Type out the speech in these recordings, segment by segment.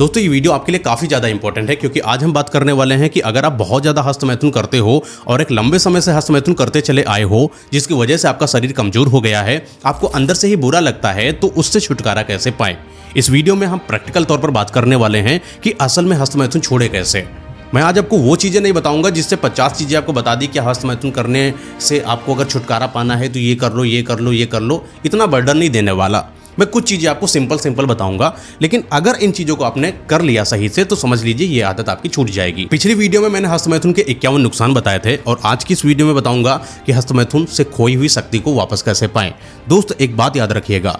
दोस्तों ये वीडियो आपके लिए काफ़ी ज़्यादा इंपॉर्टेंट है क्योंकि आज हम बात करने वाले हैं कि अगर आप बहुत ज़्यादा हस्तमैथुन करते हो और एक लंबे समय से हस्तमैथुन करते चले आए हो जिसकी वजह से आपका शरीर कमज़ोर हो गया है, आपको अंदर से ही बुरा लगता है, तो उससे छुटकारा कैसे पाएं। इस वीडियो में हम प्रैक्टिकल तौर पर बात करने वाले हैं कि असल में हस्तमैथुन छोड़े कैसे। मैं आज आपको वो चीज़ें नहीं बताऊंगा जिससे 50 चीज़ें आपको बता दी कि हस्तमैथुन करने से आपको अगर छुटकारा पाना है तो ये कर लो, ये कर लो, ये कर लो। इतना बर्डन नहीं देने वाला। मैं कुछ चीज़ें आपको सिंपल बताऊंगा, लेकिन अगर इन चीज़ों को आपने कर लिया सही से तो समझ लीजिए ये आदत आपकी छूट जाएगी। पिछली वीडियो में मैंने हस्तमैथुन के 51 नुकसान बताए थे और आज की इस वीडियो में बताऊंगा कि हस्तमैथुन से खोई हुई शक्ति को वापस कैसे पाएं। दोस्त एक बात याद रखिएगा,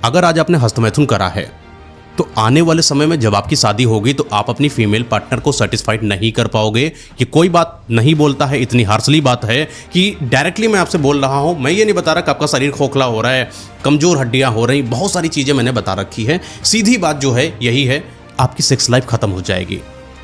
अगर आज आपने हस्तमैथुन करा है तो आने वाले समय में जब आपकी शादी होगी तो आप अपनी फीमेल पार्टनर को सेटिस्फाइड नहीं कर पाओगे। ये कोई बात नहीं बोलता है, इतनी हार्शली बात है कि डायरेक्टली मैं आपसे बोल रहा हूँ। मैं ये नहीं बता रहा कि आपका शरीर खोखला हो रहा है, कमज़ोर हड्डियाँ हो रही, बहुत सारी चीज़ें मैंने बता रखी है। सीधी बात जो है यही है, आपकी सेक्स लाइफ खत्म हो जाएगी।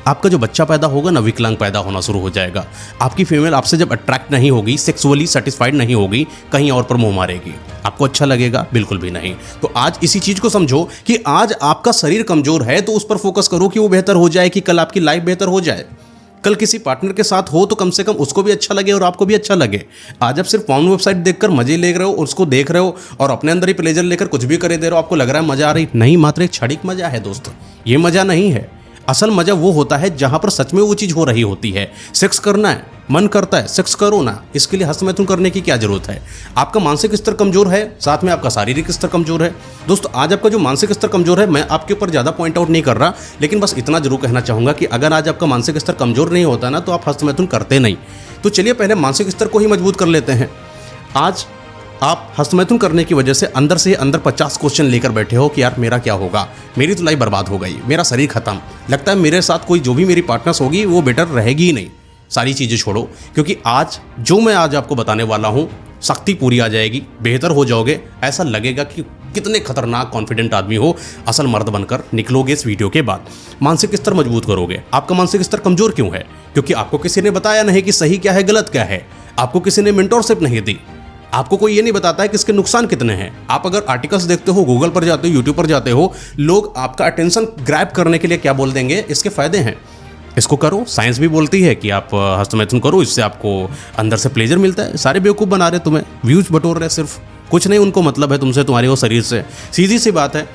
आपका जो बच्चा पैदा होगा ना, विकलांग पैदा होना शुरू हो जाएगा। आपकी फीमेल आपसे जब अट्रैक्ट नहीं होगी, सेक्सुअली सेटिस्फाइड नहीं होगी, कहीं और पर मुंह मारेगी। आपको अच्छा लगेगा? बिल्कुल भी नहीं। तो आज इसी चीज़ को समझो कि आज आपका शरीर कमज़ोर है तो उस पर फोकस करो कि वो बेहतर हो जाए, कि कल आपकी लाइफ बेहतर हो जाए। कल किसी पार्टनर के साथ हो तो कम से कम उसको भी अच्छा लगे और आपको भी अच्छा लगे। आज आप सिर्फ पॉर्न वेबसाइट देखकर मजे ले रहे हो, उसको देख रहे हो और अपने अंदर ही प्लेजर लेकर कुछ भी करे दे रहे हो, आपको लग रहा है मजा आ रही। नहीं, मात्र एक क्षणिक मजा है दोस्तों, ये मजा नहीं है। असल मजा वो होता है जहां पर सच में वो चीज़ हो रही होती है। सेक्स करना है, मन करता है, सेक्स करो ना। इसके लिए हस्तमैथुन करने की क्या जरूरत है। आपका मानसिक स्तर कमजोर है, साथ में आपका शारीरिक स्तर कमजोर है। दोस्तों आज आपका जो मानसिक स्तर कमजोर है, मैं आपके ऊपर ज़्यादा पॉइंट आउट नहीं कर रहा, लेकिन बस इतना जरूर कहना चाहूँगा कि अगर आज आपका मानसिक स्तर कमजोर नहीं होता ना तो आप हस्तमैथुन करते नहीं। तो चलिए पहले मानसिक स्तर को ही मजबूत कर लेते हैं। आज आप हस्तमैथुन करने की वजह से अंदर से अंदर 50 क्वेश्चन लेकर बैठे हो कि यार मेरा क्या होगा, मेरी तो लाइफ बर्बाद हो गई, मेरा शरीर खत्म, लगता है मेरे साथ कोई जो भी मेरी पार्टनर्स होगी वो बेटर रहेगी ही नहीं। सारी चीज़ें छोड़ो, क्योंकि आज जो मैं आज आपको बताने वाला हूँ, शक्ति पूरी आ जाएगी, बेहतर हो जाओगे। ऐसा लगेगा कि कितने खतरनाक कॉन्फिडेंट आदमी हो, असल मर्द बनकर निकलोगे इस वीडियो के बाद। मानसिक स्तर मजबूत करोगे। आपका मानसिक स्तर कमजोर क्यों है? क्योंकि आपको किसी ने बताया नहीं कि सही क्या है, गलत क्या है। आपको किसी ने मेंटोरशिप नहीं दी। आपको कोई ये नहीं बताता है कि इसके नुकसान कितने हैं। आप अगर आर्टिकल्स देखते हो, गूगल पर जाते हो, यूट्यूब पर जाते हो, लोग आपका अटेंशन ग्रैब करने के लिए क्या बोल देंगे, इसके फायदे हैं, इसको करो। साइंस भी बोलती है कि आप हस्तमैथुन करो, इससे आपको अंदर से प्लेजर मिलता है। सारे बेवकूफ़ बना रहे, तुम्हें व्यूज बटोर रहे, सिर्फ कुछ नहीं उनको मतलब है तुमसे, तुम्हारे वो शरीर से। सीधी सी बात है,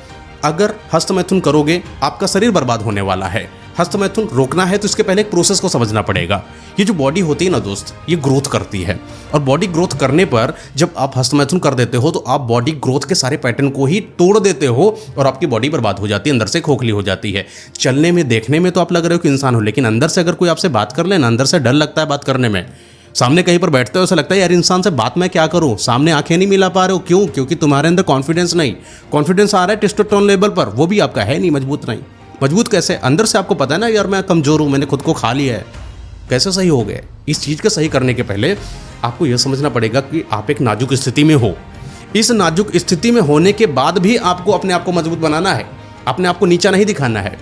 अगर हस्तमैथुन करोगे आपका शरीर बर्बाद होने वाला है। हस्तमैथुन रोकना है तो इसके पहले एक प्रोसेस को समझना पड़ेगा। ये जो बॉडी होती है ना दोस्त, ये ग्रोथ करती है और बॉडी ग्रोथ करने पर जब आप हस्तमैथुन कर देते हो तो आप बॉडी ग्रोथ के सारे पैटर्न को ही तोड़ देते हो और आपकी बॉडी बर्बाद हो जाती है, अंदर से खोखली हो जाती है। चलने में, देखने में तो आप लग रहे हो कि इंसान हो, लेकिन अंदर से अगर कोई आपसे बात कर ले ना, अंदर से डर लगता है बात करने में। सामने कहीं पर बैठते हो ऐसा लगता है यार इंसान से बात मैं क्या करूं, सामने आंखें नहीं मिला पा रहे हो। क्यों? क्योंकि तुम्हारे अंदर कॉन्फिडेंस नहीं। कॉन्फिडेंस आ रहा है टेस्टोस्टेरोन लेवल पर, वो भी आपका है नहीं, मजबूत नहीं। मजबूत कैसे? अंदर से आपको पता है ना यार मैं कमजोर हूं, मैंने खुद को खा लिया है। कैसे सही हो गए? इस चीज़ को सही करने के पहले आपको यह समझना पड़ेगा कि आप एक नाजुक स्थिति में हो। इस नाजुक स्थिति में होने के बाद भी आपको अपने आप को मजबूत बनाना है। अपने आप को नीचा नहीं दिखाना है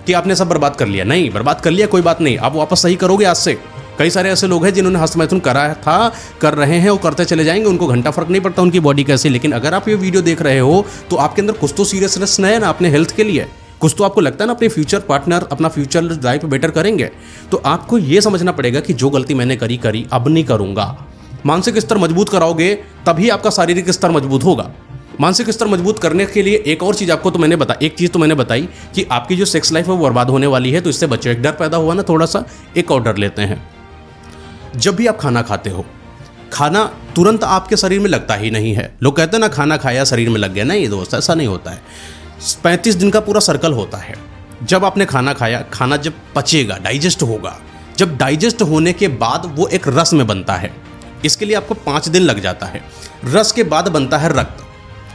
कि आपने सब बर्बाद कर लिया। नहीं, बर्बाद कर लिया कोई बात नहीं, आप वापस सही करोगे आज से। कई सारे ऐसे लोग हैं जिन्होंने हस्तमैथुन करा था, कर रहे हैं और करते चले जाएंगे, उनको घंटा फर्क नहीं पड़ता उनकी बॉडी कैसे। लेकिन अगर आप ये वीडियो देख रहे हो तो आपके अंदर कुछ तो सीरियसनेस है ना अपने हेल्थ के लिए, कुछ तो आपको लगता है ना अपने फ्यूचर पार्टनर, अपना फ्यूचर लाइफ बेटर करेंगे। तो आपको ये समझना पड़ेगा कि जो गलती मैंने करी अब नहीं करूँगा। मानसिक स्तर मजबूत कराओगे तभी आपका शारीरिक स्तर मजबूत होगा। मानसिक स्तर मजबूत करने के लिए एक और चीज़ आपको तो मैंने बताई, एक चीज़ तो मैंने बताई कि आपकी जो सेक्स लाइफ है वो बर्बाद होने वाली है, तो इससे बच्चों एक डर पैदा हुआ ना थोड़ा सा, एक और डर लेते हैं। जब भी आप खाना खाते हो, खाना तुरंत आपके शरीर में लगता ही नहीं है। लोग कहते हैं ना खाना खाया शरीर में लग गया, नहीं दोस्त, ऐसा नहीं होता है। 35 दिन का पूरा सर्कल होता है। जब आपने खाना खाया, खाना जब पचेगा, डाइजेस्ट होगा, जब डाइजेस्ट होने के बाद वो एक रस में बनता है। इसके लिए आपको 5 दिन लग जाता है। रस के बाद बनता है रक्त।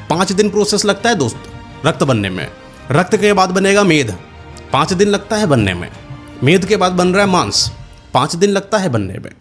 5 दिन प्रोसेस लगता है दोस्त रक्त बनने में। रक्त के बाद बनेगा मेद, 5 दिन लगता है बनने में। मेद के बाद बन रहा है मांस, 5 दिन लगता है बनने में।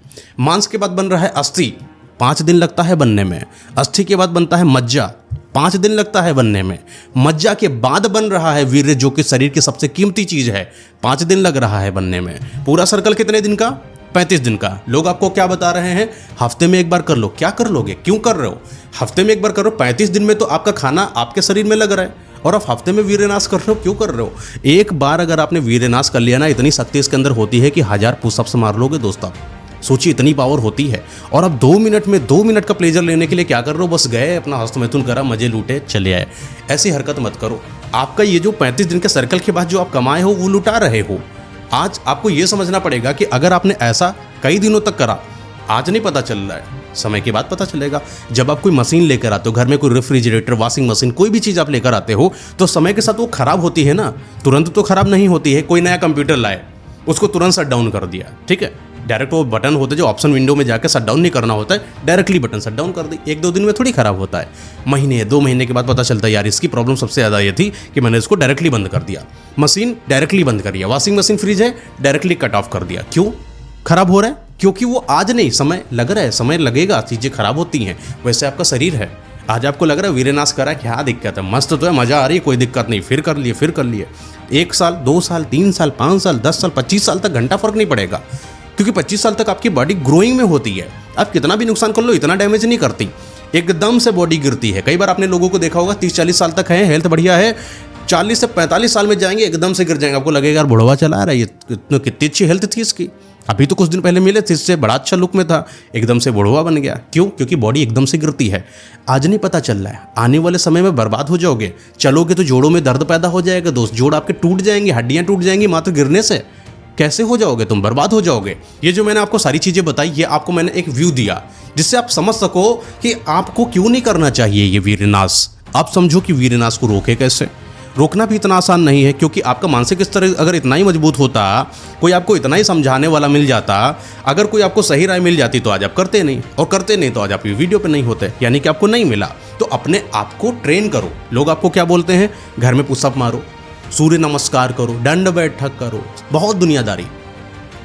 मांस के बाद बन रहा है अस्थि, 5 दिन लगता है बनने में। अस्थि के बाद बनता है मज्जा, 5 दिन लगता है बनने में। मज्जा के बाद बन रहा है वीर्य, जो कि शरीर की सबसे कीमती चीज़ है, 5 दिन लग रहा है बनने में। पूरा सर्कल कितने दिन का? 35 दिन का। लोग आपको क्या बता रहे हैं, हफ्ते में एक बार कर लो। क्या कर लोगे? क्यों कर रहे हो? हफ्ते में एक बार करो, 35 दिन में तो आपका खाना आपके शरीर में लग रहा है। और आप हफ्ते में वीर्यनाश कर रहे हो, क्यों कर रहे हो? एक बार अगर आपने वीर्यनाश कर लिया ना, इतनी शक्ति इसके अंदर होती है कि 1000 पुशअप्स मार लोगे दोस्त आप। सोचिए इतनी पावर होती है। और अब 2 मिनट में 2 मिनट का प्लेजर लेने के लिए क्या कर रहे हो? बस गए, अपना हस्तमैथुन करा, मजे लूटे, चले आए। ऐसी हरकत मत करो। आपका ये जो 35 दिन के सर्कल के बाद जो आप कमाए हो वो लुटा रहे हो। आज आपको ये समझना पड़ेगा कि अगर आपने ऐसा कई दिनों तक करा, आज नहीं पता चल रहा है, समय के बाद पता चलेगा। जब आप कोई मशीन लेकर आते हो, घर में कोई रेफ्रिजरेटर, वॉशिंग मशीन, कोई भी चीज़ आप लेकर आते हो, तो समय के साथ वो खराब होती है ना, तुरंत तो खराब नहीं होती है। कोई नया कंप्यूटर लाए, उसको तुरंत शट डाउन कर दिया, ठीक है, डायरेक्ट वो बटन होते जो ऑप्शन विंडो में जाकर शट डाउन नहीं करना होता है, डायरेक्टली बटन शट डाउन कर दी, 1-2 दिन में थोड़ी खराब होता है। महीने 2 महीने के बाद पता चलता है यार इसकी प्रॉब्लम सबसे ज़्यादा ये थी कि मैंने इसको डायरेक्टली बंद कर दिया। मशीन डायरेक्टली बंद कर दिया, वॉशिंग मशीन, फ्रिज है, डायरेक्टली कट ऑफ कर दिया। क्यों खराब हो रहा है? क्योंकि वो आज नहीं, समय लग रहा है, समय लगेगा, चीज़ें खराब होती हैं। वैसे आपका शरीर है, आज आपको लग रहा है वीर्यनाश करा, क्या दिक्कत है, मस्त तो है, मज़ा आ रही है, कोई दिक्कत नहीं, फिर कर लिए 1 साल, 2 साल, 3 साल, 5 साल, 10 साल, 25 साल तक घंटा फर्क नहीं पड़ेगा, क्योंकि 25 साल तक आपकी बॉडी ग्रोइंग में होती है। आप कितना भी नुकसान कर लो, इतना डैमेज नहीं करती, एकदम से बॉडी गिरती है। कई बार आपने लोगों को देखा होगा 30-40 साल तक है, हेल्थ बढ़िया है, 40 से 45 साल में जाएंगे एकदम से गिर जाएंगे। आपको लगेगा यार बुढ़वा चला रहा है, ये कितनी अच्छी हेल्थ थी इसकी, अभी तो कुछ दिन पहले मिले थे, इससे बड़ा अच्छा लुक में था, एकदम से बुढ़वा बन गया। क्यों? क्योंकि बॉडी एकदम से गिरती है। आज नहीं पता चल रहा है, आने वाले समय में बर्बाद हो जाओगे। चलोगे तो जोड़ों में दर्द पैदा हो जाएगा दोस्त, जोड़ आपके टूट जाएंगे, हड्डियां टूट जाएंगी मात्र गिरने से। कैसे हो जाओगे तुम? बर्बाद हो जाओगे। ये जो मैंने आपको सारी चीज़ें बताई, ये आपको मैंने एक व्यू दिया जिससे आप समझ सको कि आपको क्यों नहीं करना चाहिए ये वीर्यनाश। आप समझो कि वीर्यनाश को रोके कैसे। रोकना भी इतना आसान नहीं है, क्योंकि आपका मानसिक स्तर अगर इतना ही मजबूत होता, कोई आपको इतना ही समझाने वाला मिल जाता, अगर कोई आपको सही राय मिल जाती, तो आज आप करते नहीं, और करते नहीं तो आज आप ये वीडियो पे नहीं होते, यानी कि आपको नहीं मिला। तो अपने आप को ट्रेन करो। लोग आपको क्या बोलते हैं? घर में पुशअप मारो, सूर्य नमस्कार करो, दंड बैठक करो, बहुत दुनियादारी।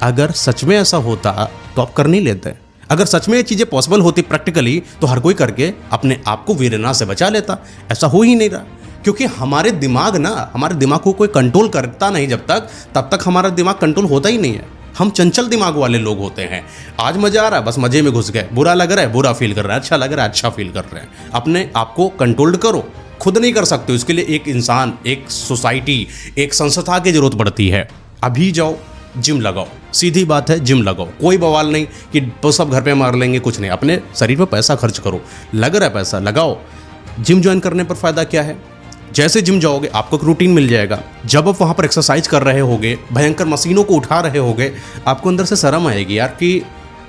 अगर सच में ऐसा होता तो आप कर नहीं लेते। अगर सच में ये चीज़ें पॉसिबल होती प्रैक्टिकली, तो हर कोई करके अपने आप को वीर्यनाश से बचा लेता। ऐसा हो ही नहीं रहा, क्योंकि हमारे दिमाग को कोई कंट्रोल करता नहीं जब तक, तब तक हमारा दिमाग कंट्रोल होता ही नहीं है। हम चंचल दिमाग वाले लोग होते हैं। आज मजा आ रहा है, बस मजे में घुस गए, बुरा लग रहा है, बुरा फील कर रहा है, अच्छा लग रहा है, अच्छा फील कर रहे हैं। अपने आप को कंट्रोल करो। खुद नहीं कर सकते, उसके लिए एक इंसान, एक सोसाइटी, एक संस्था की जरूरत पड़ती है। अभी जाओ जिम लगाओ, सीधी बात है, जिम लगाओ। कोई बवाल नहीं कि सब घर पे मार लेंगे, कुछ नहीं। अपने शरीर पर पैसा खर्च करो, लग रहा है पैसा, लगाओ। जिम ज्वाइन करने पर फायदा क्या है? जैसे जिम जाओगे आपको एक रूटीन मिल जाएगा। जब आप वहाँ पर एक्सरसाइज कर रहे होगे, भयंकर मशीनों को उठा रहे होगे, आपको अंदर से शर्म आएगी यार कि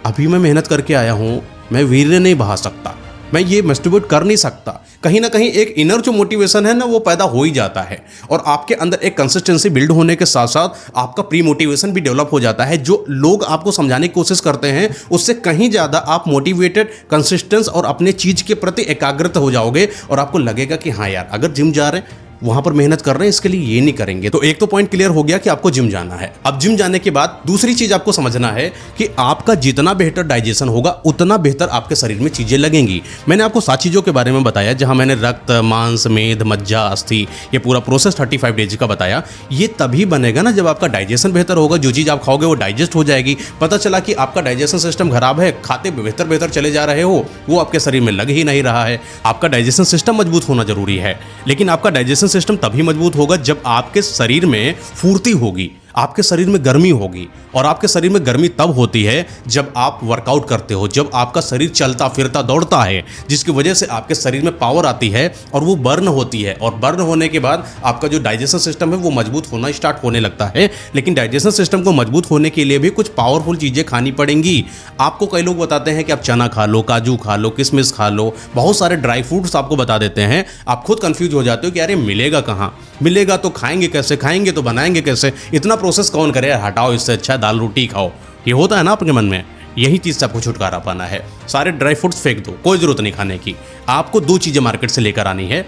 अभी मैं मेहनत करके आया हूँ, मैं वीर्य नहीं बहा सकता, मैं ये मस्टरबेट कर नहीं सकता। कहीं ना कहीं एक इनर जो मोटिवेशन है ना, वो पैदा हो ही जाता है, और आपके अंदर एक कंसिस्टेंसी बिल्ड होने के साथ साथ आपका प्री मोटिवेशन भी डेवलप हो जाता है। जो लोग आपको समझाने की कोशिश करते हैं, उससे कहीं ज़्यादा आप मोटिवेटेड, कंसिस्टेंस और अपने चीज़ के प्रति एकाग्रत हो जाओगे, और आपको लगेगा कि हाँ यार, अगर जिम जा रहे हैं, वहां पर मेहनत कर रहे हैं, इसके लिए ये नहीं करेंगे। तो एक तो पॉइंट क्लियर हो गया कि आपको जिम जाना है। अब जिम जाने के बाद दूसरी चीज आपको समझना है कि आपका जितना बेहतर डाइजेशन होगा, उतना बेहतर आपके शरीर में चीजें लगेंगी। मैंने आपको 7 चीजों के बारे में बताया, जहां मैंने रक्त, मांस, मेद, मज्जा, अस्थि, ये पूरा प्रोसेस 35 डेज का बताया। ये तभी बनेगा ना जब आपका डाइजेशन बेहतर होगा। जो चीज आप खाओगे वो डाइजेस्ट हो जाएगी। पता चला कि आपका डाइजेशन सिस्टम खराब है, खाते बेहतर चले जा रहे हो, वो आपके शरीर में लग ही नहीं रहा है। आपका डाइजेशन सिस्टम मजबूत होना जरूरी है, लेकिन आपका डाइजेशन सिस्टम तभी मजबूत होगा जब आपके शरीर में फुर्ती होगी, आपके शरीर में गर्मी होगी। और आपके शरीर में गर्मी तब होती है जब आप वर्कआउट करते हो, जब आपका शरीर चलता फिरता दौड़ता है, जिसकी वजह से आपके शरीर में पावर आती है और वो बर्न होती है। और बर्न होने के बाद आपका जो डाइजेशन सिस्टम है वो मजबूत होना स्टार्ट होने लगता है। लेकिन डाइजेशन सिस्टम को मजबूत होने के लिए भी कुछ पावरफुल चीज़ें खानी पड़ेंगी। आपको कई लोग बताते हैं कि आप चना खा लो, काजू खा लो, किशमिश खा लो, बहुत सारे ड्राई फ्रूट्स आपको बता देते हैं। आप खुद कंफ्यूज हो जाते हो कि अरे मिलेगा कहाँ, मिलेगा तो खाएंगे कैसे, खाएंगे तो बनाएंगे कैसे, इतना प्रोसेस कौन करे, हटाओ, इससे अच्छा दाल रोटी खाओ। ये होता है ना आपके मन में। यही चीज़ से आपको छुटकारा पाना है। सारे ड्राई फ्रूट्स फेंक दो, कोई ज़रूरत नहीं खाने की। आपको 2 चीज़ें मार्केट से लेकर आनी है,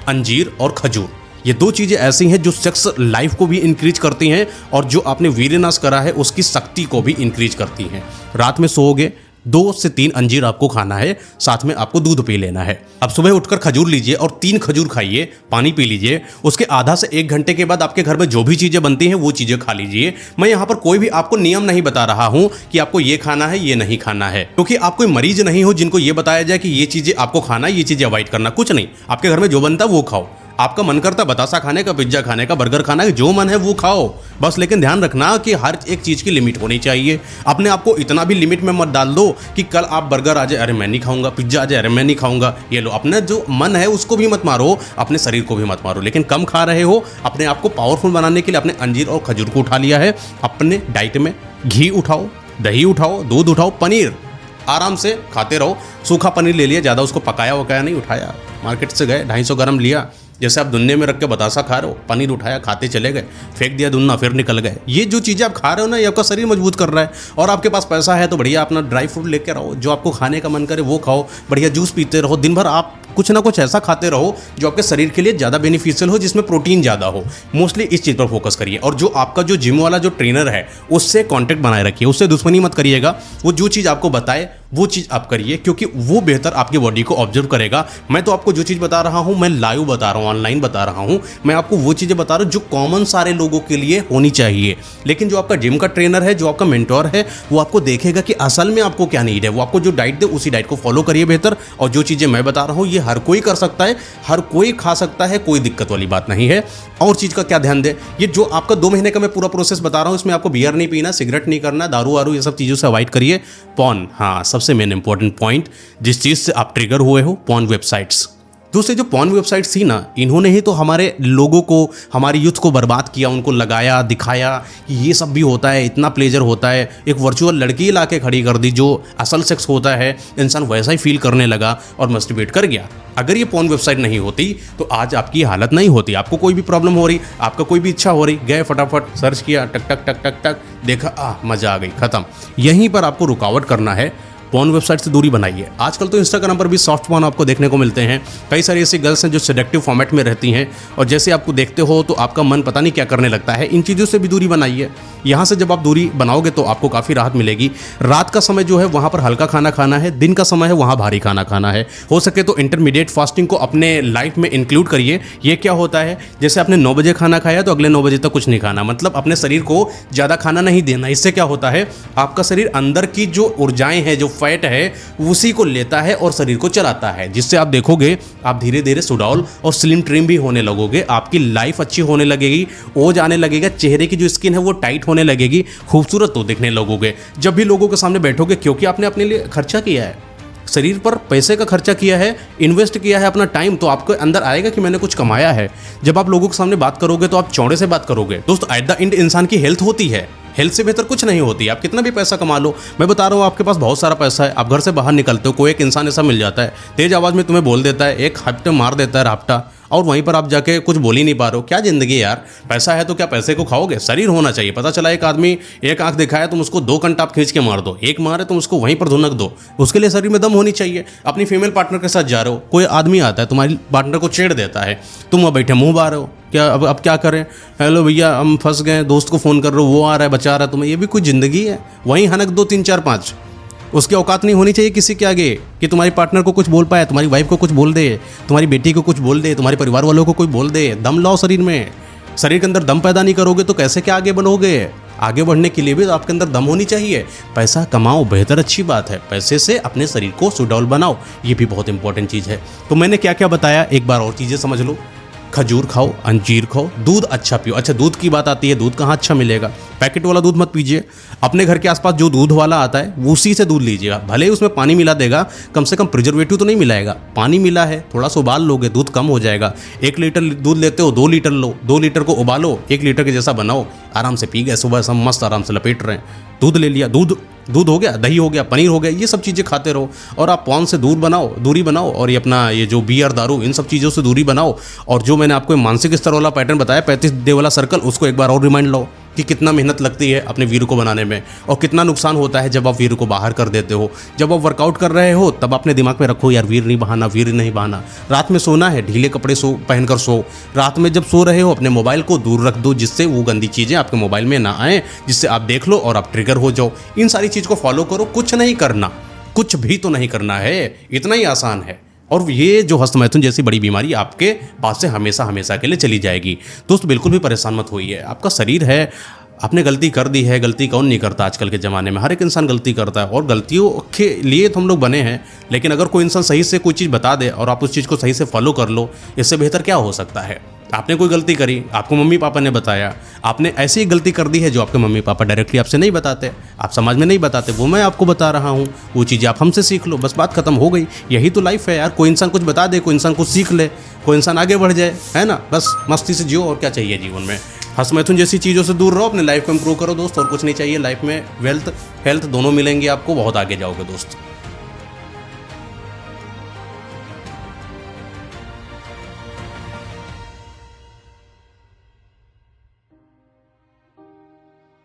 अंजीर और खजूर। ये 2 चीज़ें ऐसी हैं जो सेक्स लाइफ को भी इंक्रीज करती हैं, और जो आपने वीर्यनाश करा है उसकी शक्ति को भी इंक्रीज करती हैं। रात में सोओगे 2 से 3 अंजीर आपको खाना है, साथ में आपको दूध पी लेना है। अब सुबह उठकर खजूर लीजिए और 3 खजूर खाइए, पानी पी लीजिए। उसके आधा से 1 घंटे के बाद आपके घर में जो भी चीज़ें बनती हैं वो चीज़ें खा लीजिए। मैं यहाँ पर कोई भी आपको नियम नहीं बता रहा हूँ कि आपको ये खाना है, ये नहीं खाना है, क्योंकि आप कोई मरीज नहीं हो जिनको ये बताया जाए कि ये चीज़ें आपको खाना है, ये चीज़ें अवॉइड करना। कुछ नहीं, आपके घर में जो बनता है वो खाओ। आपका मन करता है बतासा खाने का, पिज्जा खाने का, बर्गर खाने का, जो मन है वो खाओ बस, लेकिन ध्यान रखना कि हर एक चीज़ की लिमिट होनी चाहिए। अपने आप को इतना भी लिमिट में मत डाल दो कि कल आप बर्गर आ जाए, अरे मैं नहीं खाऊंगा, पिज्जा आ जाए, अरे मैं नहीं खाऊंगा। ये लो, अपना जो मन है उसको भी मत मारो, अपने शरीर को भी मत मारो। लेकिन कम खा रहे हो, अपने आप को पावरफुल बनाने के लिए अपने अंजीर और खजूर को उठा लिया है। अपने डाइट में घी उठाओ, दही उठाओ, दूध उठाओ, पनीर आराम से खाते रहो। सूखा पनीर ले लिया, ज़्यादा उसको पकाया वकाया नहीं, उठाया मार्केट से गए 250 ग्राम लिया, जैसे आप दुन्ने में रख के बतासा खा रहे हो, पनीर उठाया, खाते चले गए, फेंक दिया दुन्ना, फिर निकल गए। ये जो चीज़ें आप खा रहे हो ना, ये आपका शरीर मजबूत कर रहा है। और आपके पास पैसा है तो बढ़िया अपना ड्राई फ्रूट लेके रहो, जो आपको खाने का मन करे वो खाओ, बढ़िया जूस पीते रहो, दिन भर आप कुछ ना कुछ ऐसा खाते रहो जो आपके शरीर के लिए ज़्यादा बेनिफिशियल हो, जिसमें प्रोटीन ज़्यादा हो। मोस्टली इस चीज़ पर फोकस करिए। और जो आपका जो जिम वाला जो ट्रेनर है उससे कॉन्टैक्ट बनाए रखिए, उससे दुश्मनी मत करिएगा। वो जो चीज़ आपको बताए वो चीज़ आप करिए, क्योंकि वो बेहतर आपकी बॉडी को ऑब्जर्व करेगा। मैं तो आपको जो चीज़ बता रहा हूँ, मैं लाइव बता रहा हूँ, ऑनलाइन बता रहा हूँ, मैं आपको वो चीज़ें बता रहा हूँ जो कॉमन सारे लोगों के लिए होनी चाहिए। लेकिन जो आपका जिम का ट्रेनर है, जो आपका मेंटोर है, वो आपको देखेगा कि असल में आपको क्या नीड है, वो आपको जो डाइट दे उसी डाइट को फॉलो करिए बेहतर। और जो चीज़ें मैं बता रहा हूँ ये हर कोई कर सकता है, हर कोई खा सकता है, कोई दिक्कत वाली बात नहीं है। और चीज़ का क्या ध्यान दें, ये जो आपका 2 महीने का मैं पूरा प्रोसेस बता रहा हूँ, इसमें आपको बियर नहीं पीना, सिगरेट नहीं करना, दारू वारू ये सब चीज़ों से अवॉइड करिए। पॉर्न, हाँ सबसे मेन इंपॉर्टेंट पॉइंट, जिस चीज़ से आप ट्रिगर हुए हो, पॉर्न वेबसाइट्स। दूसरे जो पॉर्न वेबसाइट्स थी ना, इन्होंने ही तो हमारे लोगों को, हमारी यूथ को बर्बाद किया, उनको लगाया, दिखाया कि ये सब भी होता है, इतना प्लेजर होता है। एक वर्चुअल लड़की ला के खड़ी कर दी, जो असल सेक्स होता है, इंसान वैसा ही फील करने लगा और मस्टिबेट कर गया। अगर ये पॉर्न वेबसाइट नहीं होती तो आज आपकी हालत नहीं होती। आपको कोई भी प्रॉब्लम हो रही, आपका कोई भी इच्छा हो रही, गए फटाफट सर्च किया, टक टक टक टक टक, देखा, मज़ा आ गई, खत्म। यहीं पर आपको रुकावट करना है। पॉर्न वेबसाइट से दूरी बनाइए। आजकल तो इंस्टाग्राम पर भी सॉफ्ट पॉर्न आपको देखने को मिलते हैं। कई सारी ऐसी गर्ल्स हैं जो सेडक्टिव फॉर्मेट में रहती हैं, और जैसे आपको देखते हो तो आपका मन पता नहीं क्या करने लगता है। इन चीज़ों से भी दूरी बनाइए। यहाँ से जब आप दूरी बनाओगे तो आपको काफ़ी राहत मिलेगी। रात का समय जो है वहाँ पर हल्का खाना खाना है, दिन का समय है वहाँ भारी खाना खाना है। हो सके तो इंटरमीडिएट फास्टिंग को अपने लाइफ में इंक्लूड करिए। ये क्या होता है, जैसे आपने 9 बजे खाना खाया तो अगले 9 बजे तक कुछ नहीं खाना, मतलब अपने शरीर को ज़्यादा खाना नहीं देना। इससे क्या होता है, आपका शरीर अंदर की जो ऊर्जाएं हैं, जो फैट है, उसी को लेता है और शरीर को चलाता है, जिससे आप देखोगे आप धीरे धीरे सुडौल और स्लिम ट्रिम भी होने लगोगे। आपकी लाइफ अच्छी होने लगेगी, ओज आने लगेगा, चेहरे की जो स्किन है वो टाइट होने लगेगी, खूबसूरत तो दिखने लगोगे जब भी लोगों के सामने बैठोगे, क्योंकि आपने अपने लिए खर्चा किया है, शरीर पर पैसे का खर्चा किया है, इन्वेस्ट किया है अपना टाइम, तो आपको अंदर आएगा कि मैंने कुछ कमाया है। जब आप लोगों के सामने बात करोगे तो आप चौड़े से बात करोगे। दोस्तों, एट द एंड इंसान की हेल्थ होती है, हेल्थ से बेहतर कुछ नहीं होती। आप कितना भी पैसा कमा लो, मैं बता रहा हूँ आपके पास बहुत सारा पैसा है, आप घर से बाहर निकलते हो, कोई एक इंसान ऐसा मिल जाता है, तेज आवाज़ में तुम्हें बोल देता है, एक हफ्ते मार देता है राफ्टा, और वहीं पर आप जाके कुछ बोल ही नहीं पा रहे हो। क्या जिंदगी यार, पैसा है तो क्या पैसे को खाओगे? शरीर होना चाहिए। पता चला एक आदमी एक आंख दिखाया, तुम उसको 2 घंटा आप खींच के मार दो, एक मारे तुम उसको वहीं पर धुनक दो, उसके लिए शरीर में दम होनी चाहिए। अपनी फीमेल पार्टनर के साथ जा रहे हो, कोई आदमी आता है तुम्हारी पार्टनर को छेड़ देता है, तुम वहाँ बैठे मुँह बार हो, क्या अब क्या करें, हेलो भैया हम फंस गए, दोस्त को फ़ोन कर रहे हो, वो आ रहा है बचा रहा है तुम्हें, ये भी कोई ज़िंदगी है? वहीं हनक 2 3 4 5। उसकी औकात नहीं होनी चाहिए किसी के आगे कि तुम्हारी पार्टनर को कुछ बोल पाए, तुम्हारी वाइफ को कुछ बोल दे, तुम्हारी बेटी को कुछ बोल दे, तुम्हारे परिवार वालों को कोई बोल दे। दम लाओ शरीर में। शरीर के अंदर दम पैदा नहीं करोगे तो कैसे क्या आगे बढ़ोगे? आगे बढ़ने के लिए भी तो आपके अंदर दम होनी चाहिए। पैसा कमाओ, बेहतर, अच्छी बात है, पैसे से अपने शरीर को सुडौल बनाओ, ये भी बहुत इंपॉर्टेंट चीज़ है। तो मैंने क्या क्या बताया, एक बार और चीज़ें समझ लो। खजूर खाओ, अंजीर खाओ, दूध अच्छा पियो। अच्छा, दूध की बात आती है, दूध कहाँ अच्छा मिलेगा? पैकेट वाला दूध मत पीजिए। अपने घर के आसपास जो दूध वाला आता है उसी से दूध लीजिएगा। भले ही उसमें पानी मिला देगा, कम से कम प्रिजर्वेटिव तो नहीं मिलाएगा। पानी मिला है, थोड़ा सा उबाल लोगे, दूध कम हो जाएगा। 1 लीटर दूध लेते हो, 2 लीटर लो, 2 लीटर को उबालो, 1 लीटर के जैसा बनाओ, आराम से पी गए। सुबह सब मस्त आराम से लपेट रहे हैं, दूध ले लिया, दूध हो गया, दही हो गया, पनीर हो गया, ये सब चीज़ें खाते रहो। और आप पॉर्न से दूरी बनाओ, और ये अपना ये जो बियर, दारू, इन सब चीज़ों से दूरी बनाओ। और जो मैंने आपको मानसिक स्तर वाला पैटर्न बताया, 35 डे वाला सर्कल, उसको एक बार और रिमाइंड लो कि कितना मेहनत लगती है अपने वीर को बनाने में, और कितना नुकसान होता है जब आप वीर को बाहर कर देते हो। जब आप वर्कआउट कर रहे हो तब अपने दिमाग में रखो, यार वीर नहीं बहाना, वीर नहीं बहाना। रात में सोना है, ढीले कपड़े पहनकर सो। रात में जब सो रहे हो अपने मोबाइल को दूर रख दो, जिससे वो गंदी चीज़ें आपके मोबाइल में ना आए, जिससे आप देख लो और आप ट्रिगर हो जाओ। इन सारी चीज़ को फॉलो करो। कुछ नहीं करना, कुछ भी तो नहीं करना है, इतना ही आसान है। और ये जो हस्तमैथुन जैसी बड़ी बीमारी आपके पास से हमेशा हमेशा के लिए चली जाएगी। दोस्त, बिल्कुल भी परेशान मत होइए। आपका शरीर है, आपने गलती कर दी है, गलती कौन नहीं करता आजकल के ज़माने में, हर एक इंसान गलती करता है और गलतियों के लिए तो हम लोग बने हैं। लेकिन अगर कोई इंसान सही से कोई चीज़ बता दे और आप उस चीज़ को सही से फॉलो कर लो, इससे बेहतर क्या हो सकता है। आपने कोई गलती करी, आपको मम्मी पापा ने बताया, आपने ऐसी ही गलती कर दी है जो आपके मम्मी पापा डायरेक्टली आपसे नहीं बताते, आप समाज में नहीं बताते, वो मैं आपको बता रहा हूँ, वो चीज़ आप हमसे सीख लो, बस बात खत्म हो गई। यही तो लाइफ है यार, कोई इंसान कुछ बता दे, कोई इंसान कुछ सीख ले, कोई इंसान आगे बढ़ जाए, है ना। बस मस्ती से जियो, और क्या चाहिए जीवन में। हंस मैथुन जैसी चीज़ों से दूर रहो, अपने लाइफ को इंप्रूव करो दोस्त, और कुछ नहीं चाहिए लाइफ में। वेल्थ हेल्थ दोनों मिलेंगे आपको, बहुत आगे जाओगे दोस्त।